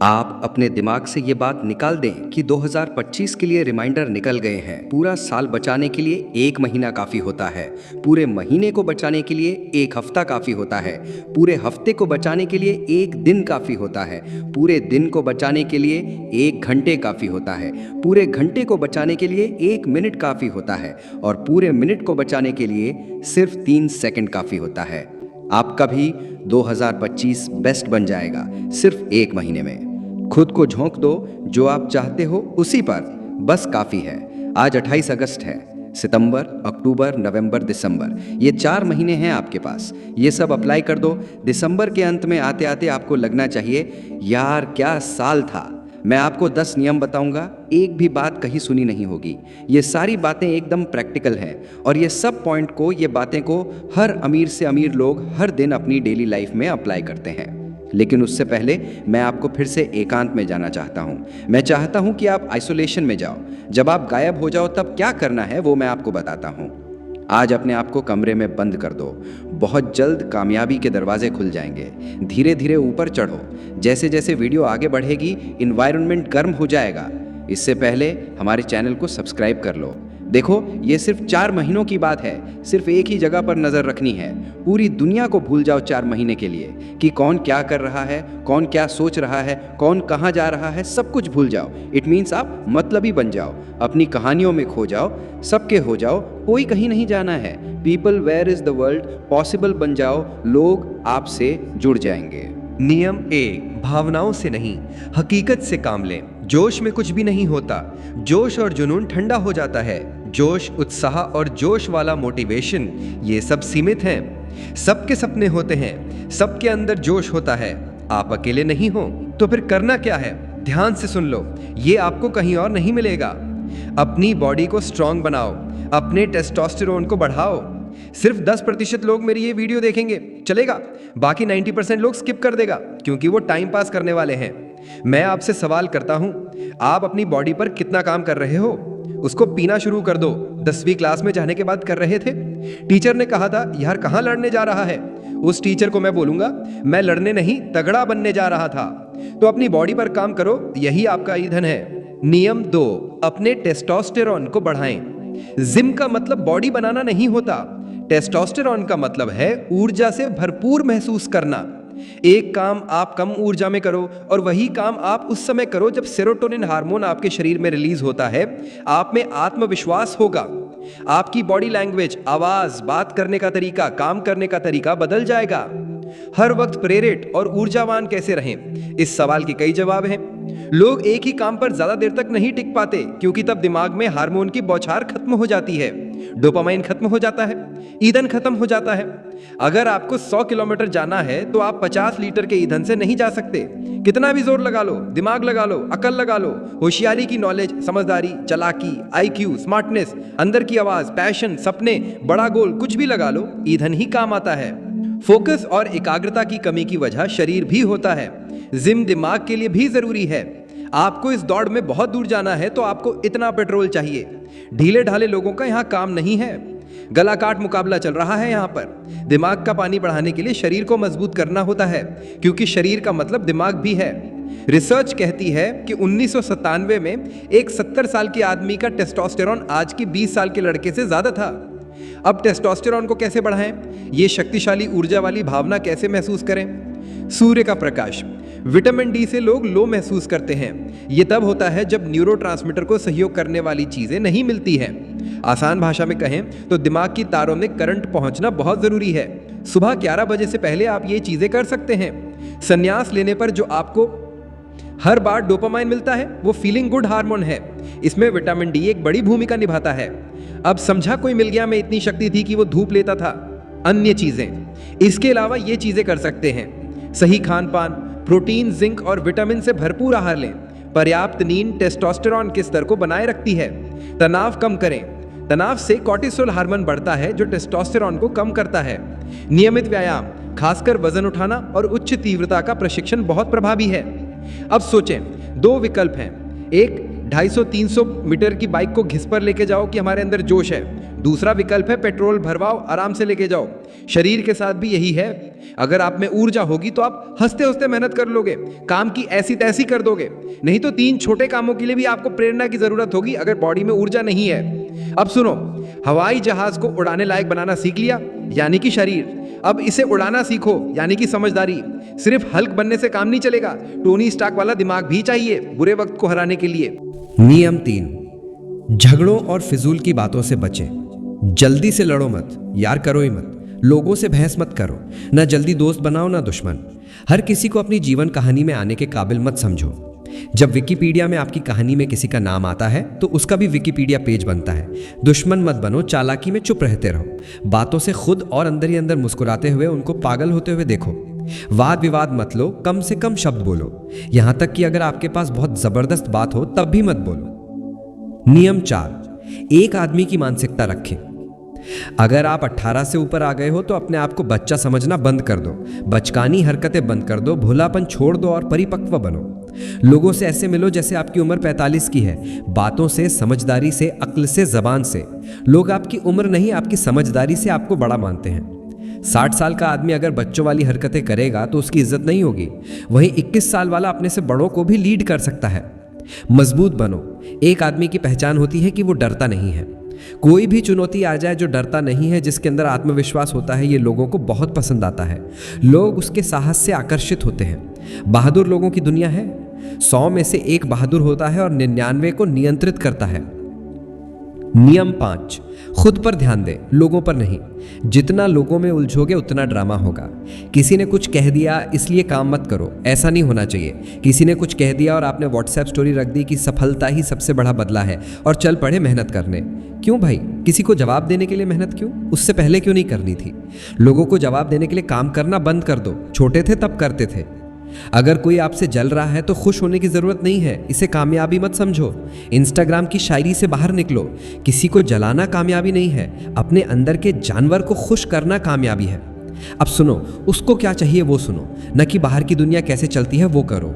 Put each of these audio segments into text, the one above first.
आप अपने दिमाग से ये बात निकाल दें कि 2025 के लिए रिमाइंडर निकल गए हैं। पूरा साल बचाने के लिए एक महीना काफ़ी होता है, पूरे महीने को बचाने के लिए एक हफ्ता काफ़ी होता है, पूरे हफ्ते को बचाने के लिए एक दिन काफ़ी होता है, पूरे दिन को बचाने के लिए एक घंटे काफ़ी होता है, पूरे घंटे को बचाने के लिए एक मिनट काफ़ी होता है और पूरे मिनट को बचाने के लिए सिर्फ 3 सेकंड काफ़ी होता है। आपका भी 2025 बेस्ट बन जाएगा सिर्फ एक महीने में। खुद को झोंक दो, जो आप चाहते हो उसी पर बस काफ़ी है। आज 28 अगस्त है। सितंबर, अक्टूबर, नवंबर, दिसंबर, ये 4 महीने हैं आपके पास। ये सब अप्लाई कर दो। दिसंबर के अंत में आते आते आपको लगना चाहिए यार क्या साल था। मैं आपको 10 नियम बताऊंगा, एक भी बात कहीं सुनी नहीं होगी। ये सारी बातें एकदम प्रैक्टिकल हैं और ये सब पॉइंट को, ये बातें को हर अमीर से अमीर लोग हर दिन अपनी डेली लाइफ में अप्लाई करते हैं। लेकिन उससे पहले मैं आपको फिर से एकांत में जाना चाहता हूँ। मैं चाहता हूँ कि आप आइसोलेशन में जाओ। जब आप गायब हो जाओ तब क्या करना है वो मैं आपको बताता हूँ। आज अपने आप को कमरे में बंद कर दो। बहुत जल्द कामयाबी के दरवाजे खुल जाएंगे। धीरे धीरे ऊपर चढ़ो। जैसे जैसे वीडियो आगे बढ़ेगी इन्वायरमेंट गर्म हो जाएगा। इससे पहले हमारे चैनल को सब्सक्राइब कर लो। देखो, ये सिर्फ 4 महीनों की बात है। सिर्फ एक ही जगह पर नज़र रखनी है। पूरी दुनिया को भूल जाओ 4 महीने के लिए कि कौन क्या कर रहा है, कौन क्या सोच रहा है, कौन कहाँ जा रहा है, सब कुछ भूल जाओ। इट मीन्स आप मतलबी बन जाओ, अपनी कहानियों में खो जाओ, सबके हो जाओ, कोई कहीं नहीं जाना है। People where is the world possible बन जाओ, लोग आपसे जुड़ जाएंगे। नियम 1, भावनाओं से नहीं, हकीकत से काम लें। जोश में कुछ भी नहीं होता। जोश और जुनून ठंडा हो जाता है। जोश, उत्साह और जोश वाला मोटिवेशन, ये सब सीमित हैं। सबके सपने होते हैं, सबके अंदर जोश होता है। आप अकेले नहीं हो। तो फिर करना क्या है? ध्यान से सुन लो, ये आपको कहीं और नहीं मिलेगा। अपनी बॉडी को स्ट्रांग बनाओ, अपने टेस्टोस्टेरोन को बढ़ाओ। सिर्फ 10% लोग मेरी ये वीडियो देखेंगे, चलेगा। बाकी 90% लोग स्किप कर देगा क्योंकि वो टाइम पास करने वाले हैं। मैं आपसे सवाल करता हूं, आप अपनी बॉडी पर कितना काम कर रहे हो? उसको पीना शुरू कर दो। 10वीं क्लास में जाने के बाद कर रहे थे। टीचर ने कहा था यार कहाँ लड़ने जा रहा है? उस टीचर को मैं बोलूंगा मैं लड़ने नहीं, तगड़ा बनने जा रहा था। तो अपनी बॉडी पर काम करो, यही आपका ईंधन है। नियम 2, अपने टेस्टोस्टेरोन को बढ़ाएं। जिम का मतलब बॉडी बनाना नहीं होता। टेस्टोस्टेरोन का मतलब है ऊर्जा से भरपूर महसूस करना। एक काम आप कम ऊर्जा में करो और वही काम आप उस समय करो जब सेरोटोनिन हार्मोन आपके शरीर में रिलीज होता है। आप में आत्मविश्वास होगा। आपकी बॉडी लैंग्वेज, आवाज, बात करने का तरीका, काम करने का तरीका बदल जाएगा। हर वक्त प्रेरित और ऊर्जावान कैसे रहें? इस सवाल के कई जवाब हैं। लोग एक ही काम पर ज्यादा देर तक नहीं टिक पाते क्योंकि तब दिमाग में हार्मोन की बौछार खत्म हो जाती है, डोपामाइन खत्म हो जाता है, ईंधन खत्म हो जाता है। अगर आपको 100 किलोमीटर जाना है तो आप 50 लीटर के ईंधन से नहीं जा सकते। कितना भी जोर लगा लो, दिमाग लगा लो, अकल लगा लो, होशियारी की नॉलेज, समझदारी, चालाकी, IQ, स्मार्टनेस, अंदर की आवाज, पैशन, सपने, बड़ा गोल, कुछ भी लगा लो, ईंधन ही काम आता है। फोकस और एकाग्रता की कमी की वजह शरीर भी होता है। जिम दिमाग के लिए भी जरूरी है। आपको इस दौड़ में बहुत दूर जाना है तो आपको इतना पेट्रोल चाहिए। ढीले ढाले लोगों का यहाँ काम नहीं है। गला काट मुकाबला चल रहा है यहाँ पर। दिमाग का पानी बढ़ाने के लिए शरीर को मजबूत करना होता है क्योंकि शरीर का मतलब दिमाग भी है। रिसर्च कहती है कि 1997 में एक 70 साल के आदमी का टेस्टोस्टेरोन आज की 20 साल के लड़के से ज्यादा था। अब टेस्टोस्टेरोन को कैसे बढ़ाएं? ये शक्तिशाली ऊर्जा वाली भावना कैसे महसूस करें? सूर्य का प्रकाश, विटामिन डी से लोग लो महसूस करते हैं। ये तब होता है जब न्यूरोट्रांसमीटर को सहयोग करने वाली चीजें नहीं मिलती हैं। आसान भाषा में कहें तो दिमाग की तारों में करंट पहुंचना बहुत जरूरी है। सुबह 11 बजे से पहले आप ये चीजें कर सकते हैं। संन्यास लेने पर जो आपको हर बार डोपामाइन मिलता है वो फीलिंग गुड हार्मोन है। इसमें विटामिन डी एक बड़ी भूमिका निभाता है। अब समझा कोई मिल गया में इतनी शक्ति थी कि वो धूप लेता था। अन्य चीजें, इसके अलावा ये चीजें कर सकते हैं। सही खान पान, प्रोटीन, जिंक और विटामिन से भरपूर आहार लें। पर्याप्त नींद टेस्टोस्टेरोन के स्तर को बनाए रखती है। तनाव कम करें। तनाव से कॉर्टिसोल हार्मोन बढ़ता है जो टेस्टोस्टेरोन को कम करता है। नियमित व्यायाम, खासकर वजन उठाना और उच्च तीव्रता का प्रशिक्षण बहुत प्रभावी है। अब सोचें, 2 विकल्प हैं। एक, 250-300 मीटर की बाइक को घिस पर लेके जाओ कि हमारे अंदर जोश है। दूसरा विकल्प है पेट्रोल भरवाओ, आराम से लेके जाओ। शरीर के साथ भी यही है। अगर आप में ऊर्जा होगी तो आप हंसते हंसते मेहनत कर लोगे, काम की ऐसी तैसी कर दोगे। नहीं तो 3 छोटे कामों के लिए भी आपको प्रेरणा की जरूरत होगी अगर बॉडी में ऊर्जा नहीं है। अब सुनो, हवाई जहाज को उड़ाने लायक बनाना सीख लिया, यानी कि शरीर। अब इसे उड़ाना सीखो, यानी कि समझदारी। सिर्फ हल्क बनने से काम नहीं चलेगा, टोनी स्टार्क वाला दिमाग भी चाहिए बुरे वक्त को हराने के लिए। नियम 3, झगड़ों और फिजूल की बातों से बचें। जल्दी से लड़ो मत, यार करो ही मत। लोगों से बहस मत करो, ना जल्दी दोस्त बनाओ ना दुश्मन। हर किसी को अपनी जीवन कहानी में आने के काबिल मत समझो। जब विकिपीडिया में आपकी कहानी में किसी का नाम आता है तो उसका भी विकिपीडिया पेज बनता है। दुश्मन मत बनो, चालाकी में चुप रहते रहो। बातों से खुद और अंदर ही अंदर मुस्कुराते हुए उनको पागल होते हुए देखो। वाद विवाद मत लो, कम से कम शब्द बोलो। यहां तक कि अगर आपके पास बहुत जबरदस्त बात हो तब भी मत बोलो। नियम 4, एक आदमी की मानसिकता रखें। अगर आप 18 से ऊपर आ गए हो तो अपने आप को बच्चा समझना बंद कर दो, बचकानी हरकतें बंद कर दो, भोलापन छोड़ दो और परिपक्व बनो। लोगों से ऐसे मिलो जैसे आपकी उम्र 45 की है। बातों से, समझदारी से, अक्ल से, जबान से। लोग आपकी उम्र नहीं, आपकी समझदारी से आपको बड़ा मानते हैं। 60 साल का आदमी अगर बच्चों वाली हरकतें करेगा तो उसकी इज्जत नहीं होगी। वहीं 21 साल वाला अपने से बड़ों को भी लीड कर सकता है। मजबूत बनो। एक आदमी की पहचान होती है कि वो डरता नहीं है। कोई भी चुनौती आ जाए जो डरता नहीं है, जिसके अंदर आत्मविश्वास होता है, ये लोगों को बहुत पसंद आता है। लोग उसके साहस से आकर्षित होते हैं। बहादुर लोगों की दुनिया है। 100 में से 1 बहादुर होता है और 99 को नियंत्रित करता है। नियम 5, खुद पर ध्यान दें, लोगों पर नहीं। जितना लोगों में उलझोगे उतना ड्रामा होगा। किसी ने कुछ कह दिया इसलिए काम मत करो, ऐसा नहीं होना चाहिए। किसी ने कुछ कह दिया और आपने व्हाट्सएप स्टोरी रख दी कि सफलता ही सबसे बड़ा बदला है और चल पड़े मेहनत करने। क्यों भाई? किसी को जवाब देने के लिए मेहनत क्यों? उससे पहले क्यों नहीं करनी थी? लोगों को जवाब देने के लिए काम करना बंद कर दो। छोटे थे तब करते थे। अगर कोई आपसे जल रहा है तो खुश होने की जरूरत नहीं है, इसे कामयाबी मत समझो। इंस्टाग्राम की शायरी से बाहर निकलो। किसी को जलाना कामयाबी नहीं है, अपने अंदर के जानवर को खुश करना कामयाबी है। अब सुनो, उसको क्या चाहिए वो सुनो, न कि बाहर की दुनिया कैसे चलती है वो करो।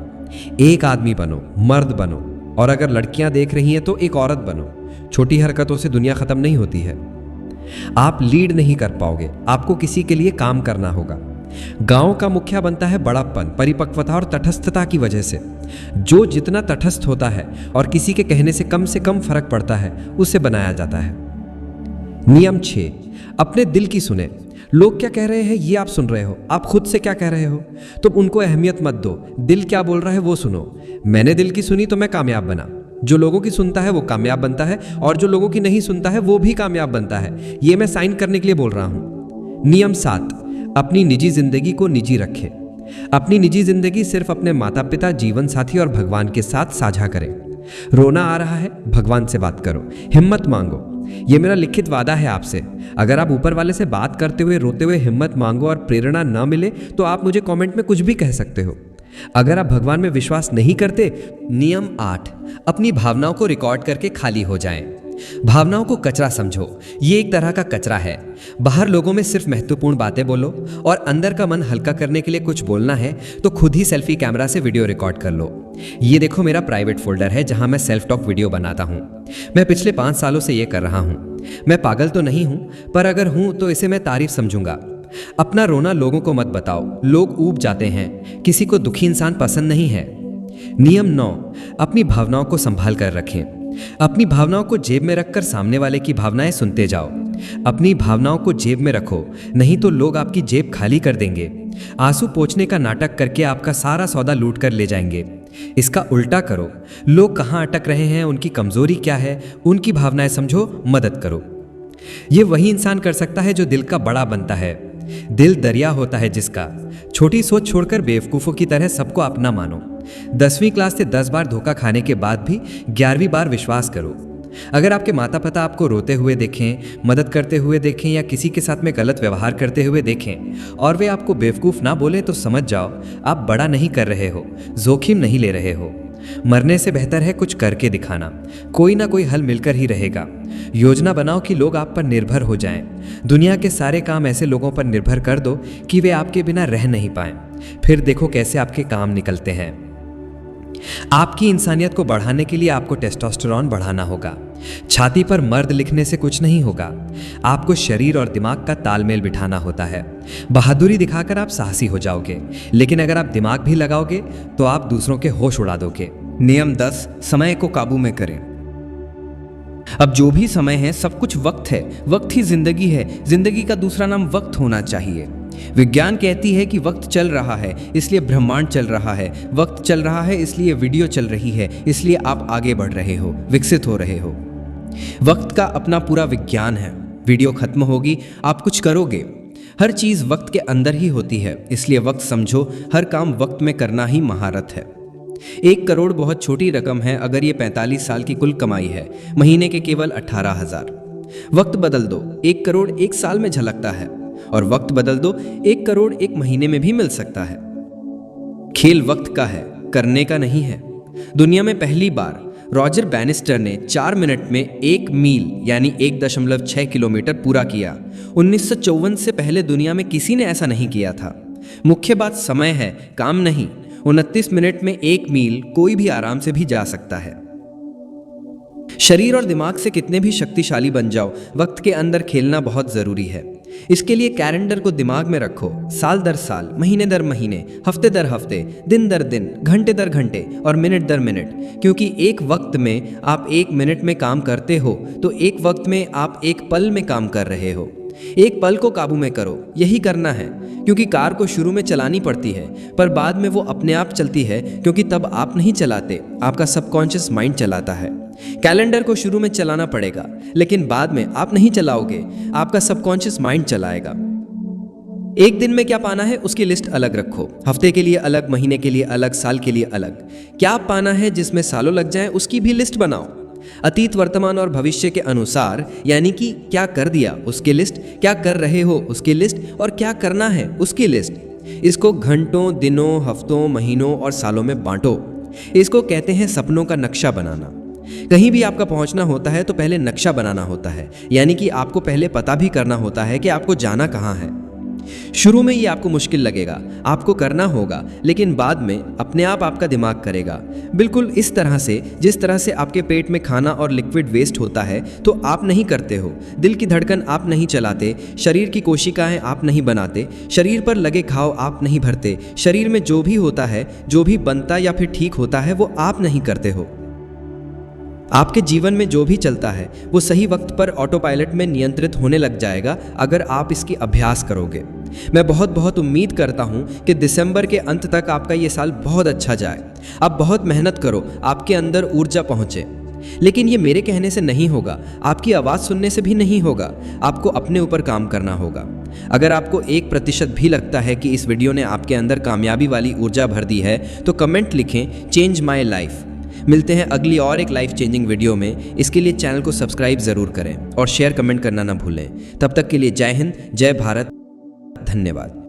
एक आदमी बनो, मर्द बनो, और अगर लड़कियां देख रही हैं तो एक औरत बनो। छोटी हरकतों से दुनिया खत्म नहीं होती है। आप लीड नहीं कर पाओगे, आपको किसी के लिए काम करना होगा। गांव का मुखिया बनता है बड़ापन, परिपक्वता और तटस्थता की वजह से। जो जितना तटस्थ होता है और किसी के कहने से कम फर्क पड़ता है, उसे बनाया जाता है। नियम 6, अपने दिल की सुने। लोग क्या कह रहे हैं ये आप सुन रहे हो, आप खुद से क्या कह रहे हो? तो उनको अहमियत मत दो। दिल क्या बोल रहा है वो सुनो। मैंने दिल की सुनी तो मैं कामयाब बना। जो लोगों की सुनता है वो कामयाब बनता है, और जो लोगों की नहीं सुनता है वो भी कामयाब बनता है। ये मैं साइन करने के लिए बोल रहा हूं। नियम 7, अपनी निजी जिंदगी को निजी रखें। अपनी निजी जिंदगी सिर्फ अपने माता पिता, जीवन साथी और भगवान के साथ साझा करें। रोना आ रहा है, भगवान से बात करो, हिम्मत मांगो। ये मेरा लिखित वादा है आपसे। अगर आप ऊपर वाले से बात करते हुए, रोते हुए हिम्मत मांगो और प्रेरणा ना मिले तो आप मुझे कमेंट में कुछ भी कह सकते हो। अगर आप भगवान में विश्वास नहीं करते। नियम 8, अपनी भावनाओं को रिकॉर्ड करके खाली हो जाएं। भावनाओं को कचरा समझो, ये एक तरह का कचरा है। बाहर लोगों में सिर्फ महत्वपूर्ण बातें बोलो, और अंदर का मन हल्का करने के लिए कुछ बोलना है तो खुद ही सेल्फी कैमरा से वीडियो रिकॉर्ड कर लो। ये देखो मेरा प्राइवेट फोल्डर है जहां मैं सेल्फ टॉक वीडियो बनाता हूं। मैं पिछले 5 सालों से ये कर रहा हूं। मैं पागल तो नहीं हूं, पर अगर हूं तो इसे मैं तारीफ समझूंगा। अपना रोना लोगों को मत बताओ, लोग ऊब जाते हैं। किसी को दुखी इंसान पसंद नहीं है। नियम 9, अपनी भावनाओं को संभाल कर रखें। अपनी भावनाओं को जेब में रखकर सामने वाले की भावनाएं सुनते जाओ। अपनी भावनाओं को जेब में रखो, नहीं तो लोग आपकी जेब खाली कर देंगे। आंसू पोंछने का नाटक करके आपका सारा सौदा लूट कर ले जाएंगे। इसका उल्टा करो। लोग कहाँ अटक रहे हैं, उनकी कमजोरी क्या है, उनकी भावनाएं समझो, मदद करो। ये वही इंसान कर सकता है जो दिल का बड़ा बनता है। दिल दरिया होता है जिसका। छोटी सोच छोड़कर बेवकूफ़ों की तरह सबको अपना मानो। 10वीं क्लास से 10 बार धोखा खाने के बाद भी 11वीं बार विश्वास करो। अगर आपके माता पिता आपको रोते हुए देखें, मदद करते हुए देखें या किसी के साथ में गलत व्यवहार करते हुए देखें और वे आपको बेवकूफ़ ना बोले तो समझ जाओ आप बड़ा नहीं कर रहे हो, जोखिम नहीं ले रहे हो। मरने से बेहतर है कुछ करके दिखाना। कोई ना कोई हल मिलकर ही रहेगा। योजना बनाओ कि लोग आप पर निर्भर हो जाएं। दुनिया के सारे काम ऐसे लोगों पर निर्भर कर दो कि वे आपके बिना रह नहीं पाएं। फिर देखो कैसे आपके काम निकलते हैं। आपकी इंसानियत को बढ़ाने के लिए आपको टेस्टोस्टेरोन बढ़ाना होगा। छाती पर मर्द लिखने से कुछ नहीं होगा। आपको शरीर और दिमाग का तालमेल बिठाना होता है। बहादुरी दिखाकर आप साहसी हो जाओगे, लेकिन अगर आप दिमाग भी लगाओगे तो आप दूसरों के होश उड़ा दोगे। नियम 10, समय को काबू में करें। अब जो भी समय है सब कुछ वक्त है। वक्त ही जिंदगी है। जिंदगी का दूसरा नाम वक्त होना चाहिए। विज्ञान कहती है कि वक्त चल रहा है इसलिए ब्रह्मांड चल रहा है। वक्त चल रहा है इसलिए वीडियो चल रही है, इसलिए आप आगे बढ़ रहे हो, विकसित हो रहे हो। वक्त का अपना पूरा विज्ञान है। वीडियो खत्म होगी, आप कुछ करोगे। हर चीज़ वक्त के अंदर ही होती है, इसलिए वक्त समझो। हर काम वक्त में करना ही महारत है। 1 करोड़ बहुत छोटी रकम है अगर ये 45 साल की कुल कमाई है, महीने के केवल 18,000। वक्त बदल दो, 1 करोड़ 1 साल में झलकता है, और वक्त बदल दो, 1 करोड़ 1 महीने में भी मिल सकता है। खेल वक्त का है, करने का नहीं है। दुनिया में पहली बार रॉजर बैनिस्टर ने 4 मिनट में 1 मील यानी 1.6 किलोमीटर पूरा किया। 1954 से पहले दुनिया में किसी ने ऐसा नहीं किया था। मुख्य बात समय है, काम नहीं। 29 मिनट में 1 मील कोई भी आराम से भी जा सकता है। शरीर और दिमाग से कितने भी शक्तिशाली बन जाओ, वक्त के अंदर खेलना बहुत जरूरी है। इसके लिए कैलेंडर को दिमाग में रखो। साल दर साल, महीने दर महीने, हफ्ते दर हफ्ते, दिन दर दिन, घंटे दर घंटे और मिनट दर मिनट। क्योंकि एक वक्त में आप 1 मिनट में काम करते हो तो एक वक्त में आप 1 पल में काम कर रहे हो। 1 पल को काबू में करो, यही करना है। क्योंकि कार को शुरू में चलानी पड़ती है पर बाद में वो अपने आप चलती है, क्योंकि तब आप नहीं चलाते, आपका सबकॉन्शियस माइंड चलाता है। कैलेंडर को शुरू में चलाना पड़ेगा, लेकिन बाद में आप नहीं चलाओगे, आपका सबकॉन्शियस माइंड चलाएगा। एक दिन में क्या पाना है उसकी लिस्ट अलग रखो। हफ्ते के लिए अलग, महीने के लिए अलग, साल के लिए अलग। क्या पाना है जिसमें सालों लग जाए उसकी भी लिस्ट बनाओ। अतीत, वर्तमान और भविष्य के अनुसार, यानी कि क्या कर दिया उसकी लिस्ट, क्या कर रहे हो उसकी लिस्ट, और क्या करना है उसकी लिस्ट। इसको घंटों, दिनों, हफ्तों, महीनों और सालों में बांटो। इसको कहते हैं सपनों का नक्शा बनाना। कहीं भी आपका पहुंचना होता है तो पहले नक्शा बनाना होता है, यानी कि आपको पहले पता भी करना होता है कि आपको जाना कहाँ है। शुरू में ये आपको मुश्किल लगेगा, आपको करना होगा, लेकिन बाद में अपने आप आपका दिमाग करेगा। बिल्कुल इस तरह से जिस तरह से आपके पेट में खाना और लिक्विड वेस्ट होता है तो आप नहीं करते हो। दिल की धड़कन आप नहीं चलाते, शरीर की कोशिकाएं आप नहीं बनाते, शरीर पर लगे घाव आप नहीं भरते। शरीर में जो भी होता है, जो भी बनता या फिर ठीक होता है, वो आप नहीं करते हो। आपके जीवन में जो भी चलता है वो सही वक्त पर ऑटो पायलट में नियंत्रित होने लग जाएगा अगर आप इसकी अभ्यास करोगे। मैं बहुत उम्मीद करता हूँ कि दिसंबर के अंत तक आपका ये साल बहुत अच्छा जाए। आप बहुत मेहनत करो, आपके अंदर ऊर्जा पहुँचे। लेकिन ये मेरे कहने से नहीं होगा, आपकी आवाज़ सुनने से भी नहीं होगा। आपको अपने ऊपर काम करना होगा। अगर आपको 1% भी लगता है कि इस वीडियो ने आपके अंदर कामयाबी वाली ऊर्जा भर दी है तो कमेंट लिखें, चेंज माई लाइफ। मिलते हैं अगली और एक लाइफ चेंजिंग वीडियो में। इसके लिए चैनल को सब्सक्राइब ज़रूर करें और शेयर कमेंट करना ना भूलें। तब तक के लिए जय हिंद, जय भारत, धन्यवाद।